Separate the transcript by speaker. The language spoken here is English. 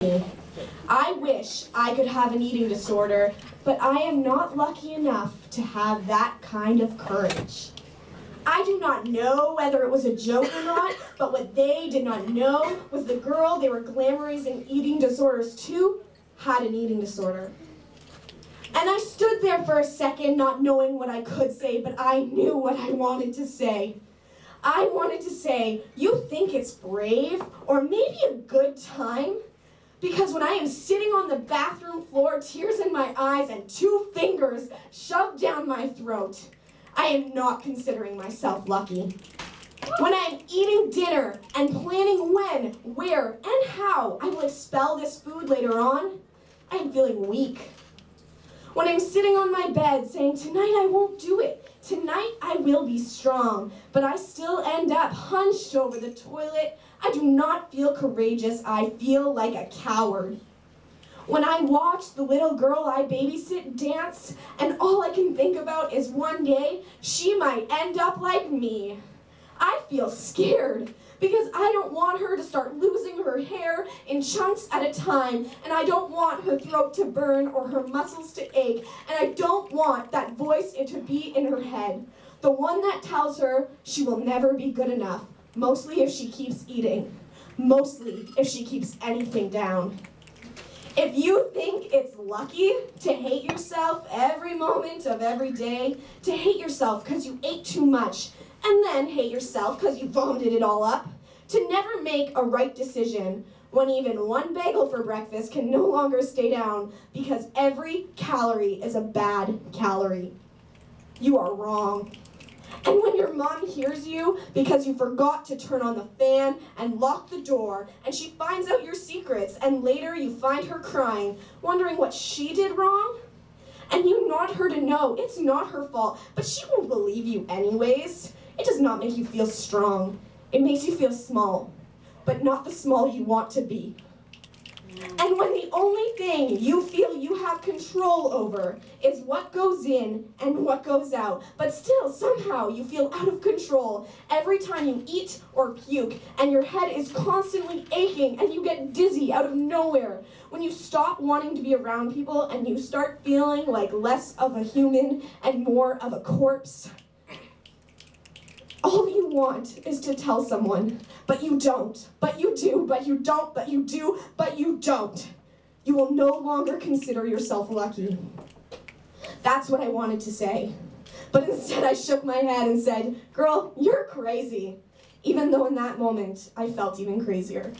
Speaker 1: I wish I could have an eating disorder, but I am not lucky enough to have that kind of courage. I do not know whether it was a joke or not, but what they did not know was the girl they were glamorizing eating disorders to had an eating disorder. And I stood there for a second not knowing what I could say, but I knew what I wanted to say. I wanted to say, you think it's brave, or maybe a good time? Because when I am sitting on the bathroom floor, tears in my eyes and 2 fingers shoved down my throat, I am not considering myself lucky. When I am eating dinner and planning when, where, and how I will expel this food later on, I am feeling weak. When I'm sitting on my bed saying, tonight I won't do it, tonight I will be strong, but I still end up hunched over the toilet, I do not feel courageous, I feel like a coward. When I watch the little girl I babysit dance, and all I can think about is one day she might end up like me, I feel scared because I don't want her to start losing her hair in chunks at a time, and I don't want her throat to burn or her muscles to ache, and I don't want that voice to be in her head, the one that tells her she will never be good enough, mostly if she keeps eating, mostly if she keeps anything down. If you think it's lucky to hate yourself every moment of every day, to hate yourself because you ate too much, and then hate yourself because you vomited it all up, to never make a right decision when even one bagel for breakfast can no longer stay down because every calorie is a bad calorie, you are wrong. And when your mom hears you because you forgot to turn on the fan and lock the door, and she finds out your secrets, and later you find her crying, wondering what she did wrong, and you want her to know it's not her fault, but she won't believe you anyways, it does not make you feel strong. It makes you feel small, but not the small you want to be. And when the only thing you feel you have control over is what goes in and what goes out, but still somehow you feel out of control every time you eat or puke, and your head is constantly aching and you get dizzy out of nowhere, when you stop wanting to be around people and you start feeling like less of a human and more of a corpse, all you want is to tell someone, but you don't, but you do, but you don't, but you do, but you don't. You will no longer consider yourself lucky. That's what I wanted to say. But instead I shook my head and said, girl, you're crazy. Even though in that moment I felt even crazier.